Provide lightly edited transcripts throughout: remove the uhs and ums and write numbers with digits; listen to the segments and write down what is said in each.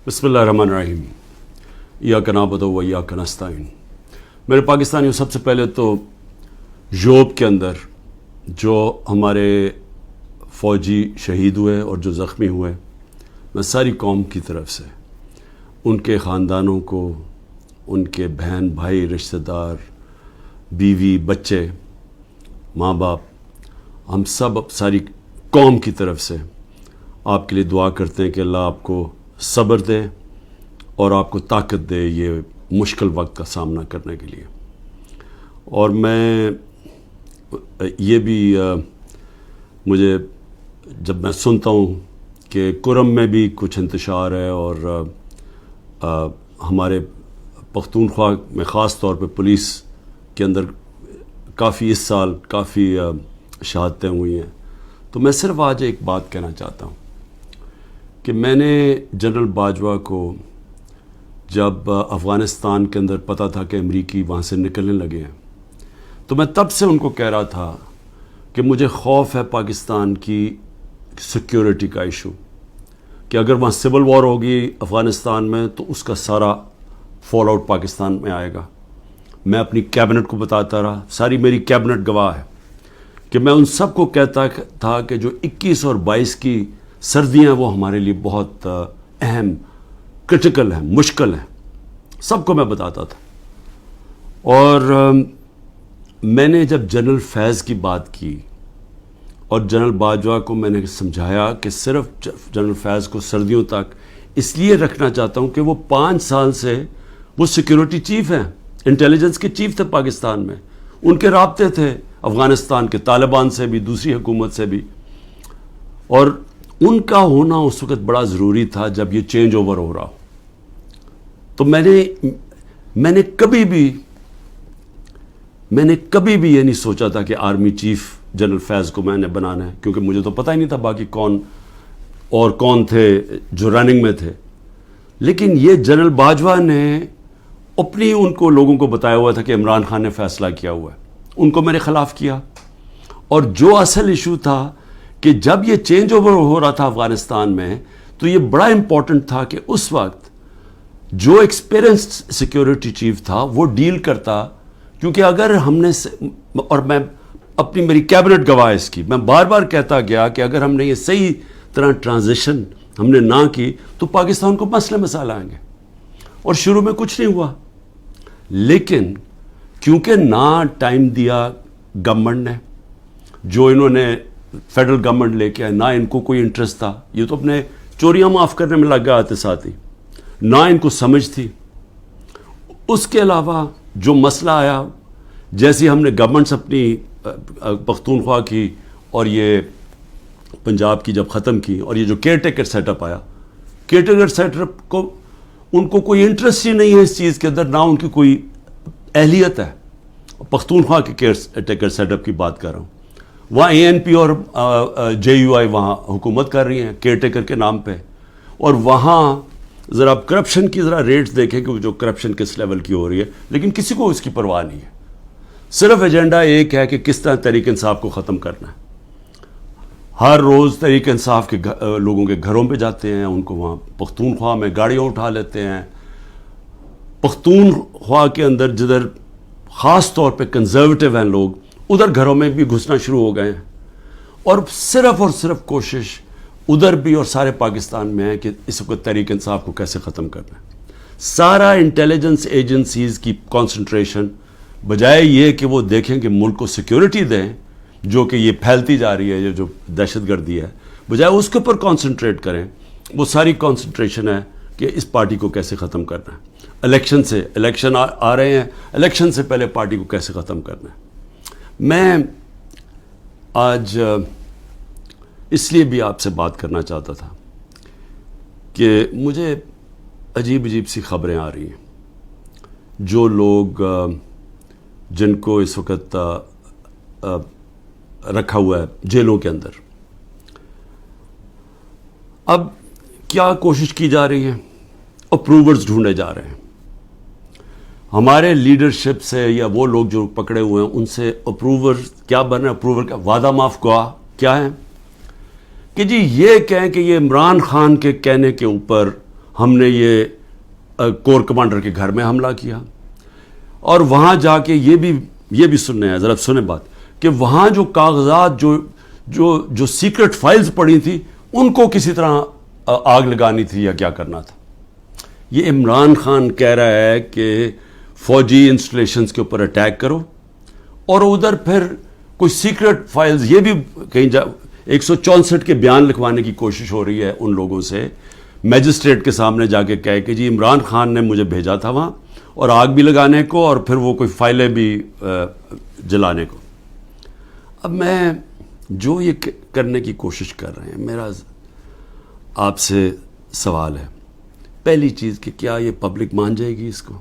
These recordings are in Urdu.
بسم اللہ الرحمن الرحیم ایاک نعبد و ایاک نستعین۔ میرے پاکستانیوں، سب سے پہلے تو یوب کے اندر جو ہمارے فوجی شہید ہوئے اور جو زخمی ہوئے، میں ساری قوم کی طرف سے ان کے خاندانوں کو، ان کے بہن بھائی، رشتہ دار، بیوی، بچے، ماں باپ، ہم سب ساری قوم کی طرف سے آپ کے لیے دعا کرتے ہیں کہ اللہ آپ کو صبر دے اور آپ کو طاقت دے یہ مشکل وقت کا سامنا کرنے کے لیے۔ اور میں یہ بھی مجھے جب میں سنتا ہوں کہ کرم میں بھی کچھ انتشار ہے اور ہمارے پختونخوا میں خاص طور پہ پولیس کے اندر کافی اس سال کافی شہادتیں ہوئی ہیں، تو میں صرف آج ایک بات کہنا چاہتا ہوں کہ میں نے جنرل باجوہ کو جب افغانستان کے اندر پتہ تھا کہ امریکی وہاں سے نکلنے لگے ہیں، تو میں تب سے ان کو کہہ رہا تھا کہ مجھے خوف ہے پاکستان کی سیکیورٹی کا ایشو، کہ اگر وہاں سول وار ہوگی افغانستان میں تو اس کا سارا فال آؤٹ پاکستان میں آئے گا۔ میں اپنی کیبنٹ کو بتاتا رہا، ساری میری کیبنٹ گواہ ہے کہ میں ان سب کو کہتا تھا کہ جو 21 اور 22 کی سردیاں وہ ہمارے لیے بہت اہم، کرٹیکل ہیں، مشکل ہیں، سب کو میں بتاتا تھا۔ اور میں نے جب جنرل فیض کی بات کی اور جنرل باجوہ کو میں نے سمجھایا کہ صرف جنرل فیض کو سردیوں تک اس لیے رکھنا چاہتا ہوں کہ وہ 5 سال سے وہ سیکیورٹی چیف ہیں، انٹیلیجنس کے چیف تھے پاکستان میں، ان کے رابطے تھے افغانستان کے طالبان سے بھی، دوسری حکومت سے بھی، اور ان کا ہونا اس وقت بڑا ضروری تھا جب یہ چینج اوور ہو رہا ہو۔ تو میں نے کبھی بھی یہ نہیں سوچا تھا کہ آرمی چیف جنرل فیض کو میں نے بنانا ہے، کیونکہ مجھے تو پتہ ہی نہیں تھا باقی کون تھے جو رننگ میں تھے۔ لیکن یہ جنرل باجوہ نے اپنی ان کو لوگوں کو بتایا ہوا تھا کہ عمران خان نے فیصلہ کیا ہوا ہے، ان کو میرے خلاف کیا۔ اور جو اصل ایشو تھا کہ جب یہ چینج اوور ہو رہا تھا افغانستان میں، تو یہ بڑا امپورٹنٹ تھا کہ اس وقت جو ایکسپیرینسڈ سیکیورٹی چیف تھا وہ ڈیل کرتا، کیونکہ اگر ہم نے، اور میں میری کیبنٹ گواہ اس کی، میں بار بار کہتا گیا کہ اگر ہم نے یہ صحیح طرح ٹرانزیشن ہم نے نہ کی تو پاکستان کو مسئلے مسائل آئیں گے۔ اور شروع میں کچھ نہیں ہوا، لیکن کیونکہ نہ ٹائم دیا گورنمنٹ نے، جو انہوں نے فیڈرل گورنمنٹ لے کے آئے، نہ ان کو کوئی انٹرسٹ تھا، یہ تو اپنے چوریاں معاف کرنے میں لگ گئے آتے ساتھ ہی، نہ ان کو سمجھ تھی۔ اس کے علاوہ جو مسئلہ آیا، جیسے ہم نے گورنمنٹس اپنی پختونخوا کی اور یہ پنجاب کی جب ختم کی، اور یہ جو کیئر ٹیکر سیٹ اپ آیا، کیئر ٹیکر سیٹ اپ کو ان کو کوئی انٹرسٹ ہی نہیں ہے اس چیز کے اندر، نہ ان کی کوئی اہلیت ہے۔ پختونخوا کے کیئر ٹیکر سیٹ اپ کی بات کر رہا ہوں، وہاں ANP اور JUI وہاں حکومت کر رہی ہیں کیئر ٹیکر کے نام پہ، اور وہاں ذرا آپ کرپشن کی ذرا ریٹس دیکھیں کہ جو کرپشن کس لیول کی ہو رہی ہے، لیکن کسی کو اس کی پرواہ نہیں ہے۔ صرف ایجنڈا ایک ہے کہ کس طرح تحریک انصاف کو ختم کرنا ہے۔ ہر روز تحریک انصاف کے لوگوں کے گھروں پہ جاتے ہیں، ان کو وہاں پختونخوا میں گاڑیاں اٹھا لیتے ہیں۔ پختونخوا کے اندر جدھر خاص طور پہ کنزرویٹو ہیں لوگ، ادھر گھروں میں بھی گھسنا شروع ہو گئے ہیں، اور صرف کوشش ادھر بھی اور سارے پاکستان میں ہے کہ اس وقت تحریک انصاف کو کیسے ختم کرنا ہے۔ سارا انٹیلیجنس ایجنسیز کی کانسنٹریشن بجائے یہ کہ وہ دیکھیں کہ ملک کو سیکیورٹی دیں، جو کہ یہ پھیلتی جا رہی ہے، یہ جو دہشت گردی ہے، بجائے اس کے اوپر کانسنٹریٹ کریں، وہ ساری کانسنٹریشن ہے کہ اس پارٹی کو کیسے ختم کرنا ہے۔ الیکشن آ رہے ہیں، الیکشن سے پہلے پارٹی کو کیسے ختم کرنا ہے۔ میں آج اس لیے بھی آپ سے بات کرنا چاہتا تھا کہ مجھے عجیب سی خبریں آ رہی ہیں، جو لوگ جن کو اس وقت رکھا ہوا ہے جیلوں کے اندر، اب کیا کوشش کی جا رہی ہے، اپروورز ڈھونڈے جا رہے ہیں۔ ہمارے لیڈرشپ سے یا وہ لوگ جو پکڑے ہوئے ہیں ان سے اپروور کیا بن رہے ہیں، اپروور کا وعدہ معاف گواہ کیا ہے کہ جی یہ کہیں کہ یہ عمران خان کے کہنے کے اوپر ہم نے یہ کور کمانڈر کے گھر میں حملہ کیا، اور وہاں جا کے یہ بھی سننے ہیں، ذرا سنیں بات، کہ وہاں جو کاغذات جو سیکرٹ فائلز پڑی تھی ان کو کسی طرح آگ لگانی تھی یا کیا کرنا تھا۔ یہ عمران خان کہہ رہا ہے کہ فوجی انسٹالیشنز کے اوپر اٹیک کرو، اور ادھر پھر کوئی سیکرٹ فائلز، یہ بھی کہیں 164 کے بیان لکھوانے کی کوشش ہو رہی ہے ان لوگوں سے، میجسٹریٹ کے سامنے جا کے کہے کہ جی عمران خان نے مجھے بھیجا تھا وہاں، اور آگ بھی لگانے کو اور پھر وہ کوئی فائلیں بھی جلانے کو۔ اب میں جو یہ کرنے کی کوشش کر رہے ہیں، میرا آپ سے سوال ہے، پہلی چیز کہ کیا یہ پبلک مان جائے گی اس کو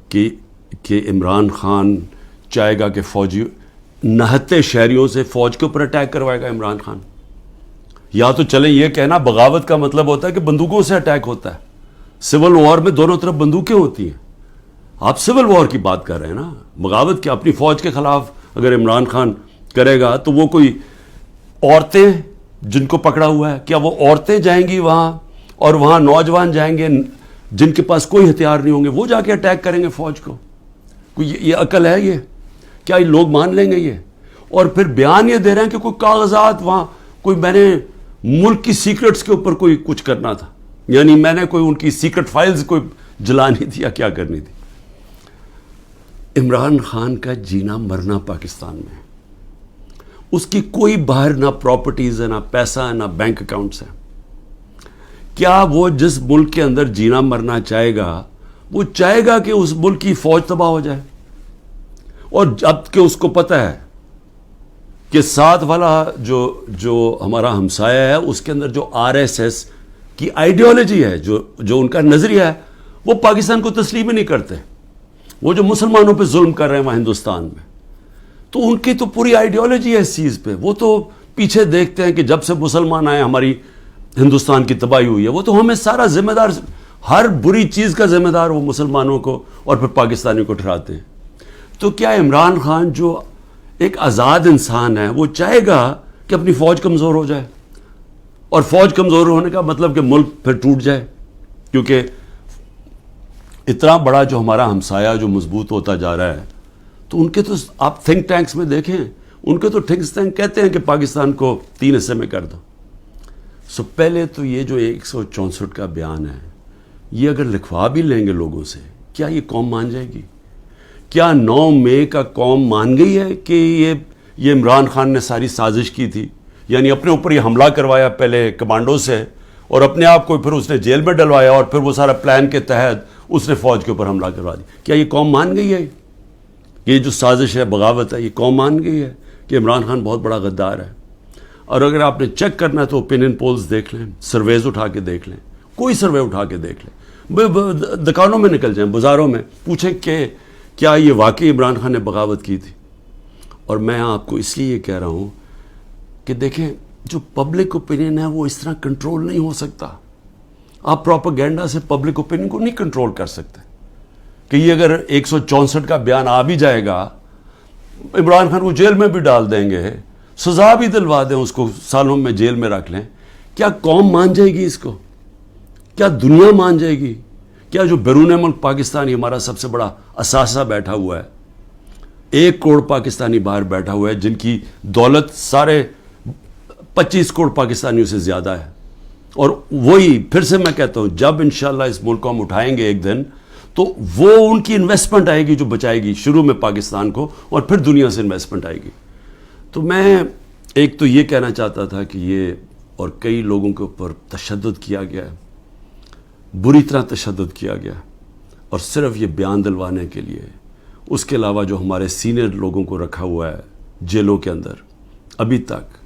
کہ عمران خان چاہے گا کہ فوجی نہتے شہریوں سے فوج کے اوپر اٹیک کروائے گا عمران خان؟ یا تو چلیں یہ کہنا بغاوت کا مطلب ہوتا ہے کہ بندوقوں سے اٹیک ہوتا ہے، سول وار میں دونوں طرف بندوقیں ہوتی ہیں، آپ سول وار کی بات کر رہے ہیں نا، بغاوت کیا اپنی فوج کے خلاف اگر عمران خان کرے گا تو وہ کوئی عورتیں جن کو پکڑا ہوا ہے، کیا وہ عورتیں جائیں گی وہاں اور وہاں نوجوان جائیں گے جن کے پاس کوئی ہتھیار نہیں ہوں گے، وہ جا کے اٹیک کریں گے فوج کو؟ کوئی یہ عقل ہے؟ یہ کیا یہ لوگ مان لیں گے یہ؟ اور پھر بیان یہ دے رہے ہیں کہ کوئی کاغذات وہاں، کوئی میں نے ملک کی سیکرٹس کے اوپر کوئی کچھ کرنا تھا، یعنی میں نے کوئی ان کی سیکرٹ فائلز کوئی جلانی تھی یا کیا کرنی تھی۔ عمران خان کا جینا مرنا پاکستان میں، اس کی کوئی باہر نہ پراپرٹیز ہے، نہ پیسہ ہے، نہ بینک اکاؤنٹس ہیں۔ کیا وہ جس ملک کے اندر جینا مرنا چاہے گا، وہ چاہے گا کہ اس ملک کی فوج تباہ ہو جائے؟ اور جب کہ اس کو پتہ ہے کہ ساتھ والا جو ہمارا ہمسایہ ہے، اس کے اندر جو RSS کی آئیڈیالوجی ہے، جو ان کا نظریہ ہے، وہ پاکستان کو تسلیم ہی نہیں کرتے۔ وہ جو مسلمانوں پہ ظلم کر رہے ہیں وہاں ہندوستان میں، تو ان کی تو پوری آئیڈیالوجی ہے اس چیز پہ، وہ تو پیچھے دیکھتے ہیں کہ جب سے مسلمان آئے ہماری ہندوستان کی تباہی ہوئی ہے، وہ تو ہمیں سارا ذمہ دار، ہر بری چیز کا ذمہ دار وہ مسلمانوں کو اور پھر پاکستانیوں کو ٹھہراتے ہیں۔ تو کیا عمران خان جو ایک آزاد انسان ہے، وہ چاہے گا کہ اپنی فوج کمزور ہو جائے؟ اور فوج کمزور ہونے کا مطلب کہ ملک پھر ٹوٹ جائے، کیونکہ اتنا بڑا جو ہمارا ہمسایہ جو مضبوط ہوتا جا رہا ہے، تو ان کے تو آپ تھنک ٹینکس میں دیکھیں، ان کے تو تھنک ٹینک کہتے ہیں کہ پاکستان کو 3 حصے میں کر دو۔ سو پہلے تو یہ جو 164 کا بیان ہے، یہ اگر لکھوا بھی لیں گے لوگوں سے، کیا یہ قوم مان جائے گی؟ کیا 9 مئی کا قوم مان گئی ہے کہ یہ عمران خان نے ساری سازش کی تھی؟ یعنی اپنے اوپر یہ حملہ کروایا پہلے کمانڈو سے، اور اپنے آپ کو پھر اس نے جیل میں ڈلوایا، اور پھر وہ سارا پلان کے تحت اس نے فوج کے اوپر حملہ کروا دی۔ کیا یہ قوم مان گئی ہے؟ یہ جو سازش ہے، بغاوت ہے، یہ قوم مان گئی ہے کہ عمران خان بہت بڑا غدار ہے؟ اور اگر آپ نے چیک کرنا ہے تو اوپینین پولز دیکھ لیں، سرویز اٹھا کے دیکھ لیں، کوئی سروے اٹھا کے دیکھ لیں، دکانوں میں نکل جائیں، بازاروں میں پوچھیں کہ کیا یہ واقعی عمران خان نے بغاوت کی تھی؟ اور میں آپ کو اس لیے یہ کہہ رہا ہوں کہ دیکھیں، جو پبلک اوپینین ہے وہ اس طرح کنٹرول نہیں ہو سکتا۔ آپ پروپیگنڈا سے پبلک اوپینین کو نہیں کنٹرول کر سکتے کہ یہ اگر 164 کا بیان آ بھی جائے گا، عمران خان کو جیل میں بھی ڈال دیں گے، سزا بھی دلوا دیں اس کو، سالوں میں جیل میں رکھ لیں، کیا قوم مان جائے گی اس کو؟ کیا دنیا مان جائے گی؟ کیا جو بیرون ملک پاکستانی ہمارا سب سے بڑا اثاثہ بیٹھا ہوا ہے، 1 کروڑ پاکستانی باہر بیٹھا ہوا ہے، جن کی دولت سارے 25 کروڑ پاکستانیوں سے زیادہ ہے، اور وہی پھر سے میں کہتا ہوں، جب انشاءاللہ اس ملک کو ہم اٹھائیں گے ایک دن، تو وہ ان کی انویسٹمنٹ آئے گی جو بچائے گی شروع میں پاکستان کو، اور پھر دنیا سے انویسٹمنٹ آئے گی۔ تو میں ایک تو یہ کہنا چاہتا تھا کہ یہ اور کئی لوگوں کے اوپر تشدد کیا گیا ہے، بری طرح تشدد کیا گیا، اور صرف یہ بیان دلوانے کے لیے۔ اس کے علاوہ جو ہمارے سینئر لوگوں کو رکھا ہوا ہے جیلوں کے اندر ابھی تک،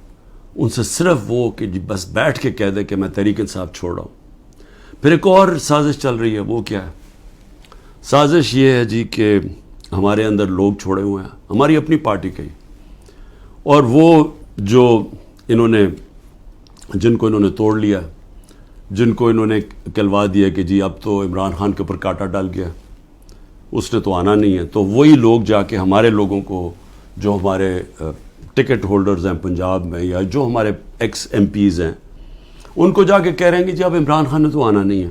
ان سے صرف وہ کہ جی بس بیٹھ کے کہہ دے کہ میں تحریک انصاف چھوڑ رہا ہوں۔ پھر ایک اور سازش چل رہی ہے، وہ کیا ہے؟ سازش یہ ہے جی کہ ہمارے اندر لوگ چھوڑے ہوئے ہیں، ہماری اپنی پارٹی کے ہی، اور وہ جو جن کو انہوں نے توڑ لیا، جن کو انہوں نے کہلوا دیا کہ جی اب تو عمران خان کے اوپر کانٹا ڈال گیا، اس نے تو آنا نہیں ہے، تو وہی لوگ جا کے ہمارے لوگوں کو، جو ہمارے ٹکٹ ہولڈرز ہیں پنجاب میں، یا جو ہمارے ایکس ایم پیز ہیں، ان کو جا کے کہہ رہے ہیں کہ جی اب عمران خان نے تو آنا نہیں ہے،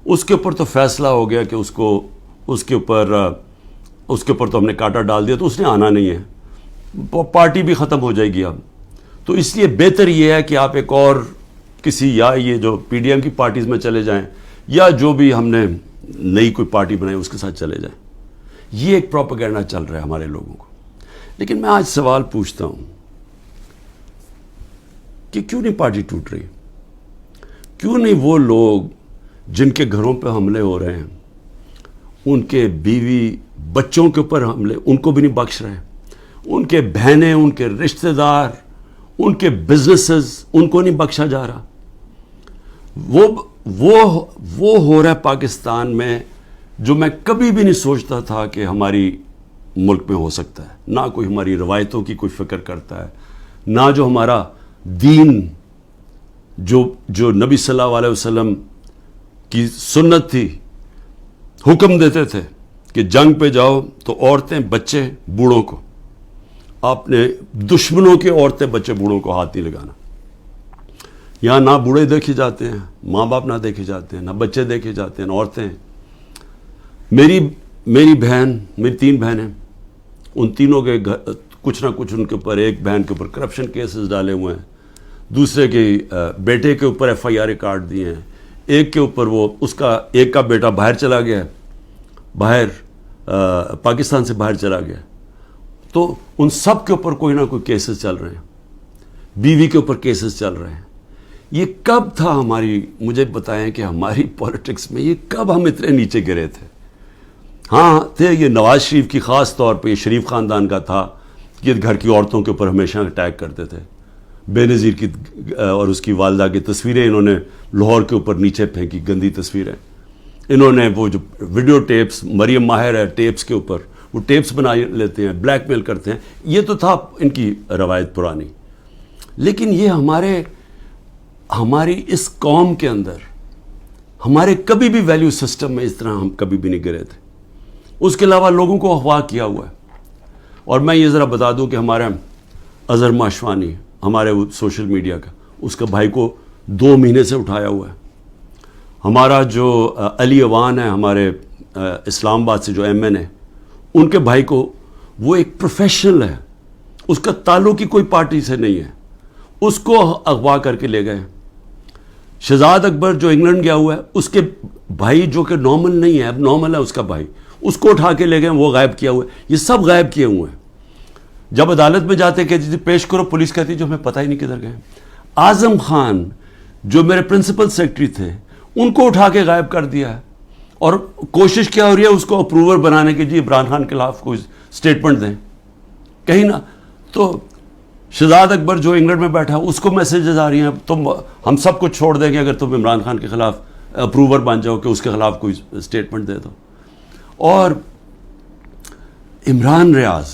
اس کے اوپر تو فیصلہ ہو گیا کہ اس کے اوپر تو ہم نے کانٹا ڈال دیا، تو اس نے آنا نہیں ہے، پارٹی بھی ختم ہو جائے گی اب. تو اس لیے بہتر یہ ہے کہ آپ ایک اور کسی، یا یہ جو پی ڈی ایم کی پارٹیز میں چلے جائیں، یا جو بھی ہم نے نئی کوئی پارٹی بنائی اس کے ساتھ چلے جائیں. یہ ایک پروپیگنڈا چل رہا ہے ہمارے لوگوں کو. لیکن میں آج سوال پوچھتا ہوں کہ کیوں نہیں پارٹی ٹوٹ رہی؟ کیوں نہیں وہ لوگ جن کے گھروں پہ حملے ہو رہے ہیں، ان کے بیوی بچوں کے اوپر حملے، ان کو بھی نہیں بخش رہے، ان کے بہنیں، ان کے رشتہ دار، ان کے بزنسز، ان کو نہیں بخشا جا رہا؟ وہ ہو رہا ہے پاکستان میں جو میں کبھی بھی نہیں سوچتا تھا کہ ہماری ملک میں ہو سکتا ہے. نہ کوئی ہماری روایتوں کی کوئی فکر کرتا ہے، نہ جو ہمارا دین، جو نبی صلی اللہ علیہ وسلم کی سنت تھی، حکم دیتے تھے کہ جنگ پہ جاؤ تو عورتیں، بچے، بوڑھوں کو، آپ نے دشمنوں کے عورتیں، بچے، بوڑھوں کو ہاتھ نہیں لگانا. یہاں نہ بوڑھے دیکھے جاتے ہیں، ماں باپ نہ دیکھے جاتے ہیں، نہ بچے دیکھے جاتے ہیں، نہ عورتیں. میری بہن، میری 3 بہنیں، ان تینوں کے کچھ نہ کچھ ان کے اوپر، ایک بہن کے اوپر کرپشن کیسز ڈالے ہوئے ہیں، دوسرے کے بیٹے کے اوپر FIR کاٹ دیے ہیں، ایک کے اوپر ایک کا بیٹا باہر چلا گیا، پاکستان سے باہر چلا گیا. تو ان سب کے اوپر کوئی نہ کوئی کیسز چل رہے ہیں، بیوی کے اوپر کیسز چل رہے ہیں. یہ کب تھا مجھے بتائیں کہ ہماری پولیٹکس میں یہ کب ہم اتنے نیچے گرے تھے؟ ہاں تھے، یہ نواز شریف کی خاص طور پہ، یہ شریف خاندان کا تھا کہ گھر کی عورتوں کے اوپر ہمیشہ اٹیک کرتے تھے. بے نظیر کی اور اس کی والدہ کی تصویریں انہوں نے لاہور کے اوپر نیچے پھینکی، گندی تصویریں. انہوں نے وہ جو ویڈیو ٹیپس، مریم ماہر ہے ٹیپس کے اوپر، وہ ٹیپس بنا لیتے ہیں، بلیک میل کرتے ہیں. یہ تو تھا ان کی روایت پرانی. لیکن یہ ہماری اس قوم کے اندر، ہمارے کبھی بھی ویلیو سسٹم میں اس طرح ہم کبھی بھی نہیں گرے تھے. اس کے علاوہ لوگوں کو اغوا کیا ہوا ہے. اور میں یہ ذرا بتا دوں کہ ہمارا اظہر ماشوانی، ہمارے سوشل میڈیا کا، اس کا بھائی کو 2 مہینے سے اٹھایا ہوا ہے. ہمارا جو علی اوان ہے، ہمارے اسلام آباد سے جو MN ہے، ان کے بھائی کو، وہ ایک پروفیشنل ہے، اس کا تعلق ہی کوئی پارٹی سے نہیں ہے، اس کو اغوا کر کے لے گئے. شہزاد اکبر جو انگلینڈ گیا ہوا ہے، اس کے بھائی جو کہ نارمل نہیں ہے، اب نارمل ہے اس کا بھائی، اس کو اٹھا کے لے گئے، وہ غائب کیا ہوا ہے. یہ سب غائب کیے ہوئے ہیں. جب عدالت میں جاتے کہ جی پیش کرو، پولیس کہتی جو ہمیں پتہ ہی نہیں کدھر گئے. اعظم خان جو میرے پرنسپل سیکرٹری تھے، ان کو اٹھا کے غائب کر دیا ہے. اور کوشش کیا ہو رہی ہے اس کو اپروور بنانے کی، جی عمران خان کے خلاف کوئی سٹیٹمنٹ دیں کہیں نہ. تو شہزاد اکبر جو انگلینڈ میں بیٹھا، اس کو میسیجز آ رہی ہیں، ہم سب کچھ چھوڑ دیں گے اگر تم عمران خان کے خلاف اپروور بن جاؤ کہ اس کے خلاف کوئی سٹیٹمنٹ دے دو. اور عمران ریاض،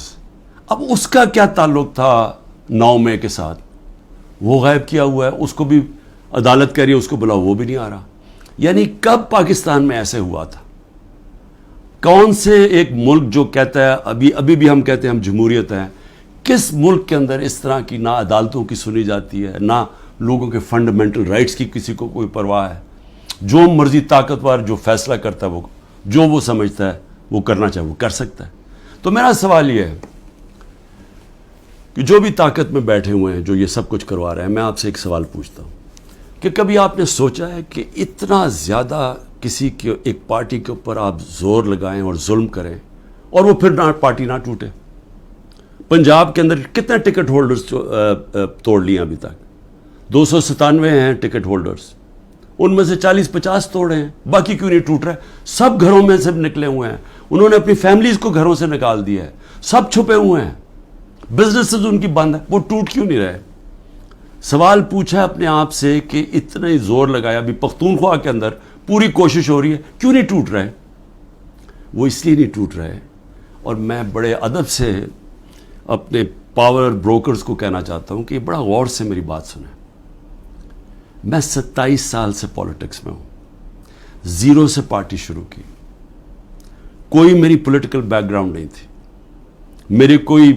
اب اس کا کیا تعلق تھا 9 مئی کے ساتھ؟ وہ غائب کیا ہوا ہے، اس کو بھی عدالت کہہ رہی ہے اس کو بلاؤ، وہ بھی نہیں آ رہا. یعنی کب پاکستان میں ایسے ہوا تھا؟ کون سے ایک ملک جو کہتا ہے، ابھی بھی ہم کہتے ہیں ہم جمہوریت ہیں، کس ملک کے اندر اس طرح کی نہ عدالتوں کی سنی جاتی ہے، نہ لوگوں کے فنڈامنٹل رائٹس کی کسی کو کوئی پرواہ ہے؟ جو مرضی طاقتور جو فیصلہ کرتا ہے، وہ جو وہ سمجھتا ہے وہ کرنا چاہے وہ کر سکتا ہے. تو میرا سوال یہ ہے کہ جو بھی طاقت میں بیٹھے ہوئے ہیں، جو یہ سب کچھ کروا رہے ہیں، میں آپ سے ایک سوال پوچھتا ہوں کہ کبھی آپ نے سوچا ہے کہ اتنا زیادہ کسی کے ایک پارٹی کے اوپر آپ زور لگائیں اور ظلم کریں اور وہ پھر پارٹی نہ ٹوٹے؟ پنجاب کے اندر کتنے ٹکٹ ہولڈرز توڑ لیے ابھی تک؟ 297 ہیں ٹکٹ ہولڈرز، ان میں سے 40-50 توڑے ہیں. باقی کیوں نہیں ٹوٹ رہے؟ سب گھروں میں سے نکلے ہوئے ہیں، انہوں نے اپنی فیملیز کو گھروں سے نکال دیا ہے، سب چھپے ہوئے ہیں، بزنسز ان کی بند ہے، وہ ٹوٹ کیوں نہیں رہے؟ سوال پوچھا اپنے آپ سے کہ اتنا ہی زور لگایا، ابھی پختونخوا کے اندر پوری کوشش ہو رہی ہے، کیوں نہیں ٹوٹ رہے؟ وہ اس لیے نہیں ٹوٹ رہے. اور میں بڑے ادب سے اپنے پاور بروکرز کو کہنا چاہتا ہوں کہ بڑا غور سے میری بات سنیں. میں 27 سال سے پولیٹکس میں ہوں، 0 سے پارٹی شروع کی. کوئی میری پولیٹیکل بیک گراؤنڈ نہیں تھی، میری کوئی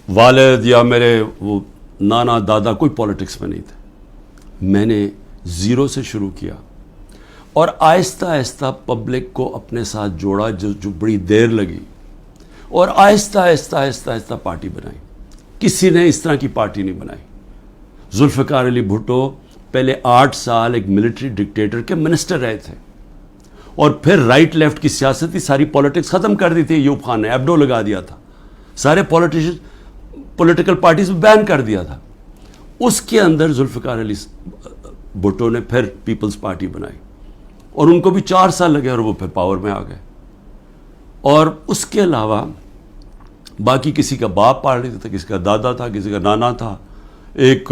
والد یا میرے وہ نانا دادا کوئی پولیٹکس میں نہیں تھے. میں نے زیرو سے شروع کیا اور آہستہ آہستہ پبلک کو اپنے ساتھ جوڑا، جو بڑی دیر لگی، اور آہستہ آہستہ آہستہ آہستہ پارٹی بنائی. کسی نے اس طرح کی پارٹی نہیں بنائی. ذوالفقار علی بھٹو پہلے 8 سال ایک ملٹری ڈکٹیٹر کے منسٹر رہے تھے، اور پھر رائٹ لیفٹ کی سیاست تھی، ساری پولیٹکس ختم کر دی تھی. ایوب خان نے ایبڈو لگا دیا تھا، سارے پولیٹیکل پارٹیز بین کر دیا تھا. اس کے اندر ذوالفقار علی بھٹو نے پھر پیپلز پارٹی بنائی، اور ان کو بھی 4 سال لگے اور وہ پھر پاور میں آ گئے. اور اس کے علاوہ باقی کسی کا باپ پارٹی تھا، کسی کا دادا تھا، کسی کا نانا تھا. ایک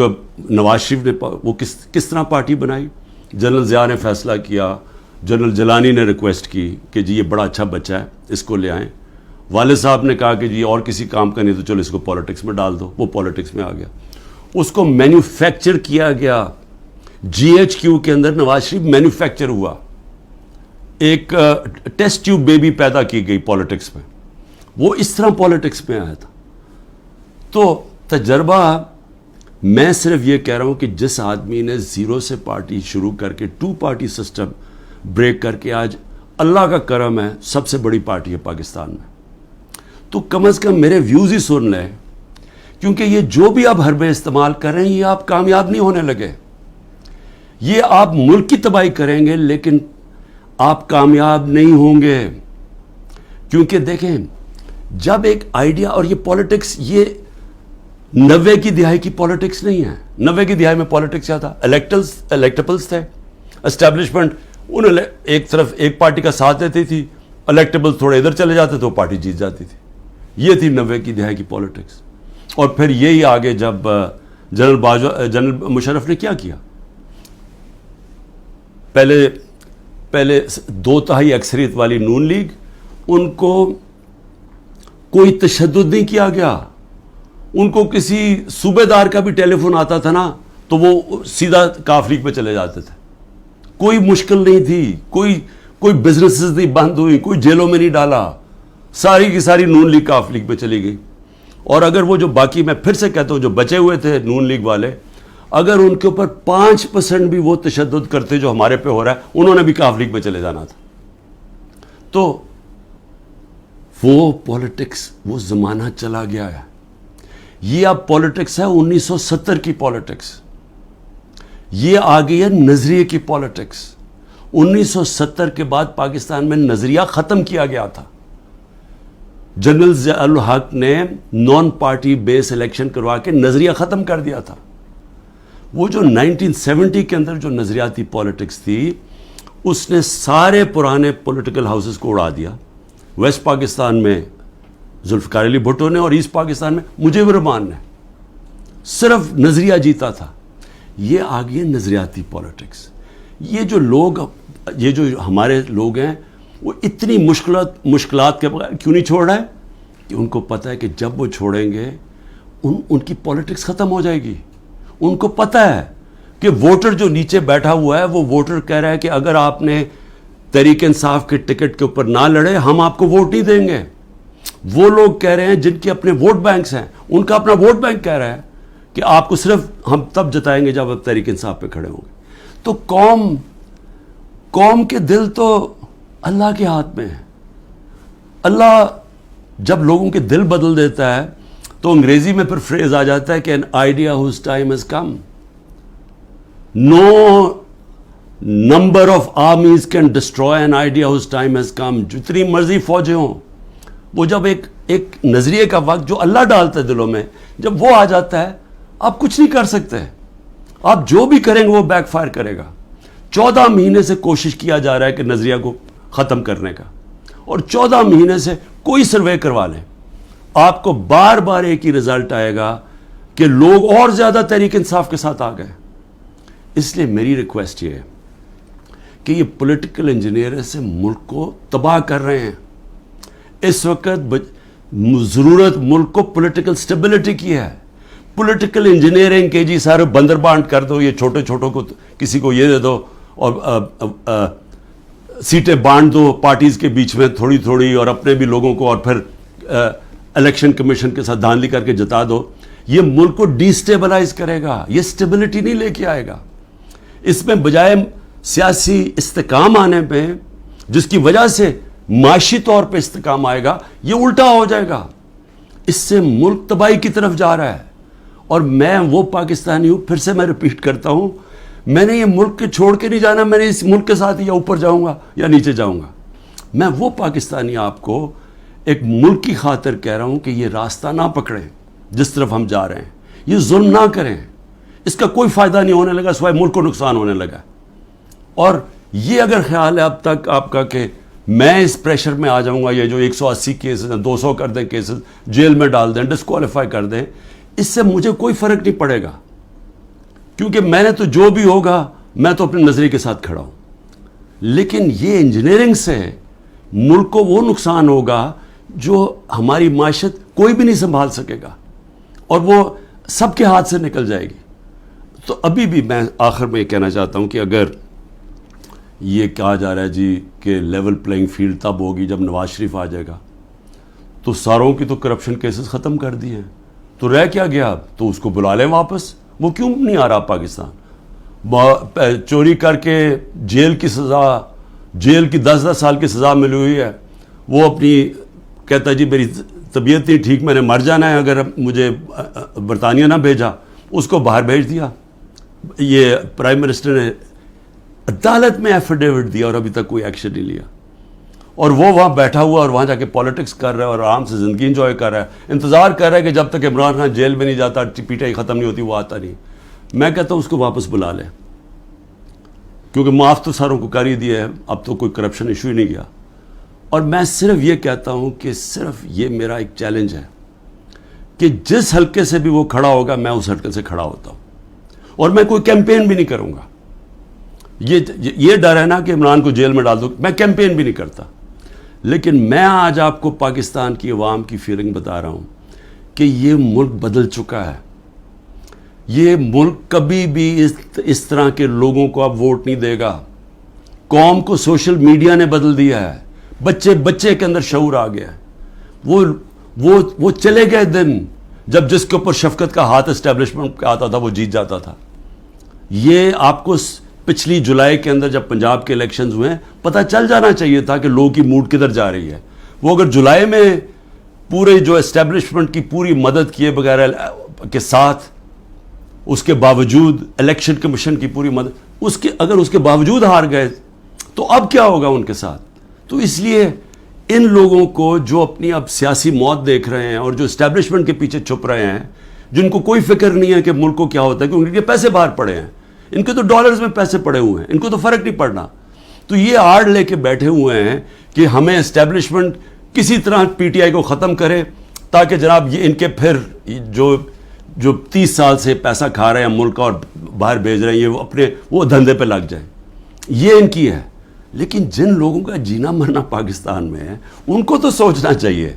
نواز شریف نے وہ کس طرح پارٹی بنائی. جنرل ضیاء نے فیصلہ کیا، جنرل جیلانی نے ریکویسٹ کی کہ جی یہ بڑا اچھا بچہ ہے، اس کو لے آئیں. والد صاحب نے کہا کہ جی اور کسی کام کا نہیں تو چلو اس کو پالیٹکس میں ڈال دو. وہ پالیٹکس میں آ گیا. اس کو مینوفیکچر کیا گیا. جی ایچ کیو کے اندر نواز شریف مینوفیکچر ہوا. ایک ٹیسٹ ٹیوب بیبی پیدا کی گئی پالیٹکس میں. وہ اس طرح پالیٹکس میں آیا تھا. تو تجربہ، میں صرف یہ کہہ رہا ہوں کہ جس آدمی نے زیرو سے پارٹی شروع کر کے 2 پارٹی سسٹم بریک کر کے آج اللہ کا کرم ہے سب سے بڑی پارٹی ہے پاکستان میں، تو کم از کم میرے ویوز ہی سن لیں. کیونکہ یہ جو بھی آپ حربے استعمال کر رہے ہیں یہ آپ کامیاب نہیں ہونے لگے. یہ آپ ملک کی تباہی کریں گے لیکن آپ کامیاب نہیں ہوں گے. کیونکہ دیکھیں، جب ایک آئیڈیا، اور یہ پالیٹکس یہ 90 کی دہائی کی پالیٹکس نہیں ہے. 90 کی دہائی میں پالیٹکس کیا تھا؟ الیکٹیبلز تھے. اسٹیبلشمنٹ انہیں ایک طرف ایک پارٹی کا ساتھ دیتی تھی، الیکٹیبلز تھوڑے ادھر چلے جاتے تو پارٹی جیت جاتی تھی. یہ تھی 90 کی دہائی کی پالیٹکس. اور پھر یہی آگے جب جنرل مشرف نے کیا کیا، پہلے 2/3 اکثریت والی نون لیگ، ان کو کوئی تشدد نہیں کیا گیا. ان کو کسی صوبے دار کا بھی ٹیلی فون آتا تھا نا تو وہ سیدھا کاف لیگ پہ چلے جاتے تھے. کوئی مشکل نہیں تھی، کوئی بزنسز نہیں بند ہوئی، کوئی جیلوں میں نہیں ڈالا. ساری کی ساری نون لیگ کاف لیگ پہ چلی گئی. اور اگر وہ جو باقی، میں پھر سے کہتا ہوں، جو بچے ہوئے تھے نون لیگ والے، اگر ان کے اوپر 5% بھی وہ تشدد کرتے جو ہمارے پہ ہو رہا ہے، انہوں نے بھی کاف لیگ میں چلے جانا تھا. تو وہ پالیٹکس، وہ زمانہ چلا گیا ہے. یہ اب پالیٹکس ہے 1970 کی پالیٹکس. یہ آ گئی ہے نظریے کی پالیٹکس. 1970 کے بعد پاکستان میں نظریہ ختم کیا گیا تھا. جنرل ضیاء الحق نے نان پارٹی بیس الیکشن کروا کے نظریہ ختم کر دیا تھا. وہ جو 1970 کے اندر جو نظریاتی پالیٹکس تھی، اس نے سارے پرانے پولیٹیکل ہاؤسز کو اڑا دیا. ویسٹ پاکستان میں ذوالفقار علی بھٹو نے، اور ایسٹ پاکستان میں مجیب الرحمان نے. صرف نظریہ جیتا تھا. یہ آ گئی ہے نظریاتی پالیٹکس. یہ جو ہمارے لوگ ہیں وہ اتنی مشکلات کے بغیر کیوں نہیں چھوڑ رہے؟ کہ ان کو پتہ ہے کہ جب وہ چھوڑیں گے ان کی پالیٹکس ختم ہو جائے گی. ان کو پتہ ہے کہ ووٹر جو نیچے بیٹھا ہوا ہے، وہ ووٹر کہہ رہا ہے کہ اگر آپ نے تحریک انصاف کے ٹکٹ کے اوپر نہ لڑے ہم آپ کو ووٹ نہیں دیں گے. وہ لوگ کہہ رہے ہیں جن کے اپنے ووٹ بینکس ہیں، ان کا اپنا ووٹ بینک کہہ رہا ہے کہ آپ کو صرف ہم تب جتائیں گے جب آپ تحریک انصاف پہ کھڑے ہوں گے. تو قوم کے دل تو اللہ کے ہاتھ میں ہے. اللہ جب لوگوں کے دل بدل دیتا ہے تو انگریزی میں پھر فریز آ جاتا ہے کہ an idea whose time has come. No number of armies can destroy an idea whose time has come. جتنی مرضی فوجیں ہوں، وہ جب ایک نظریے کا وقت جو اللہ ڈالتا ہے دلوں میں، جب وہ آ جاتا ہے آپ کچھ نہیں کر سکتے. آپ جو بھی کریں گے وہ بیک فائر کرے گا. 14 مہینے سے کوشش کیا جا رہا ہے کہ نظریہ کو ختم کرنے کا، اور 14 مہینے سے کوئی سروے کروا لیں، آپ کو بار بار ایک ہی رزلٹ آئے گا کہ لوگ اور زیادہ تحریک انصاف کے ساتھ آ گئے. اس لیے میری ریکویسٹ یہ ہے کہ یہ پولیٹیکل انجینئر سے ملک کو تباہ کر رہے ہیں. اس وقت ضرورت ملک کو پولیٹیکل سٹیبلٹی کی ہے. پولیٹیکل انجینئرنگ کے جی سارے بندر بانٹ کر دو، یہ چھوٹے چھوٹوں کو کسی کو یہ دے دو اور سیٹیں بانٹ دو پارٹیز کے بیچ میں تھوڑی تھوڑی، اور اپنے بھی لوگوں کو، اور پھر الیکشن کمیشن کے ساتھ دھاندلی کر کے جتا دو. یہ ملک کو ڈی سٹیبلائز کرے گا، یہ سٹیبلٹی نہیں لے کے آئے گا. اس میں بجائے سیاسی استحکام آنے پہ جس کی وجہ سے معاشی طور پہ استحکام آئے گا, یہ الٹا ہو جائے گا. اس سے ملک تباہی کی طرف جا رہا ہے. اور میں وہ پاکستانی ہوں, پھر سے میں ریپیٹ کرتا ہوں, میں نے یہ ملک کے چھوڑ کے نہیں جانا, میں نے اس ملک کے ساتھ یا اوپر جاؤں گا یا نیچے جاؤں گا. میں وہ پاکستانی آپ کو ایک ملک کی خاطر کہہ رہا ہوں کہ یہ راستہ نہ پکڑیں جس طرف ہم جا رہے ہیں, یہ ظلم نہ کریں, اس کا کوئی فائدہ نہیں ہونے لگا سوائے ملک کو نقصان ہونے لگا. اور یہ اگر خیال ہے اب تک آپ کا کہ میں اس پریشر میں آ جاؤں گا, یہ جو 180 کیسز ہیں 200 کر دیں کیسز, جیل میں ڈال دیں, ڈسکوالیفائی کر دیں, اس سے مجھے کوئی فرق نہیں پڑے گا, کیونکہ میں نے تو جو بھی ہوگا میں تو اپنے نظریے کے ساتھ کھڑا ہوں. لیکن یہ انجینئرنگ سے ملک کو وہ نقصان ہوگا جو ہماری معیشت کوئی بھی نہیں سنبھال سکے گا, اور وہ سب کے ہاتھ سے نکل جائے گی. تو ابھی بھی میں آخر میں یہ کہنا چاہتا ہوں کہ اگر یہ کہا جا رہا ہے جی کہ لیول پلینگ فیلڈ تب ہوگی جب نواز شریف آ جائے گا, تو ساروں کی تو کرپشن کیسز ختم کر دیے ہیں, تو رہ کیا گیا اب؟ تو اس کو بلا لیں واپس. وہ کیوں نہیں آ رہا پاکستان؟ چوری کر کے جیل کی سزا, جیل کی 10 سال کی سزا ملی ہوئی ہے, وہ اپنی کہتا ہے جی میری طبیعت نہیں ٹھیک, میں نے مر جانا ہے اگر مجھے برطانیہ نہ بھیجا, اس کو باہر بھیج دیا. یہ پرائم منسٹر نے عدالت میں ایفیڈیوٹ دیا اور ابھی تک کوئی ایکشن نہیں لیا, اور وہ وہاں بیٹھا ہوا اور وہاں جا کے پالیٹکس کر رہا ہے اور آرام سے زندگی انجوائے کر رہا ہے, انتظار کر رہا ہے کہ جب تک عمران خان جیل میں نہیں جاتا, پی ٹی آئی ختم نہیں ہوتی, وہ آتا نہیں. میں کہتا ہوں اس کو واپس بلا لیں, کیونکہ معاف تو ساروں کو کر ہی دیا ہے, اب تو کوئی کرپشن ایشو ہی نہیں گیا. اور میں صرف یہ کہتا ہوں کہ صرف یہ میرا ایک چیلنج ہے کہ جس حلقے سے بھی وہ کھڑا ہوگا میں اس حلقے سے کھڑا ہوتا ہوں, اور میں کوئی کیمپین بھی نہیں کروں گا. یہ ڈر ہے نا کہ عمران کو جیل میں ڈال دو, میں کیمپین بھی نہیں کرتا. لیکن میں آج آپ کو پاکستان کی عوام کی فیلنگ بتا رہا ہوں کہ یہ ملک بدل چکا ہے. یہ ملک کبھی بھی اس طرح کے لوگوں کو اب ووٹ نہیں دے گا. قوم کو سوشل میڈیا نے بدل دیا ہے, بچے کے اندر شعور آ گیا ہے. وہ چلے گئے دن جب جس کے اوپر شفقت کا ہاتھ اسٹیبلشمنٹ کا آتا تھا وہ جیت جاتا تھا. یہ آپ کو پچھلی جولائی کے اندر جب پنجاب کے الیکشنز ہوئے پتہ چل جانا چاہیے تھا کہ لوگوں کی موڈ کدھر جا رہی ہے. وہ اگر جولائی میں پورے جو اسٹیبلشمنٹ کی پوری مدد کیے بغیر کے ساتھ, اس کے باوجود الیکشن کمیشن کی پوری مدد, اگر اس کے باوجود ہار گئے تو اب کیا ہوگا ان کے ساتھ؟ تو اس لیے ان لوگوں کو جو اپنی اب سیاسی موت دیکھ رہے ہیں اور جو اسٹیبلشمنٹ کے پیچھے چھپ رہے ہیں, جن کو کوئی فکر نہیں ہے کہ ملک کو کیا ہوتا ہے, کیونکہ ان کے پیسے باہر پڑے ہیں, ان کے تو ڈالرز میں پیسے پڑے ہوئے ہیں, ان کو تو فرق نہیں پڑنا. تو یہ آڑ لے کے بیٹھے ہوئے ہیں کہ ہمیں اسٹیبلشمنٹ کسی طرح پی ٹی آئی کو ختم کرے, تاکہ جناب یہ ان کے پھر جو 30 سال سے پیسہ کھا رہے ہیں ملک کا اور باہر بھیج رہے ہیں, یہ اپنے وہ دھندے پہ لگ جائیں. یہ ان کی ہے. لیکن جن لوگوں کا جینا مرنا پاکستان میں ہے, ان کو تو سوچنا چاہیے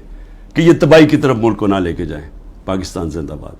کہ یہ تباہی کی طرف ملک کو نہ لے کے جائیں. پاکستان زندہ باد.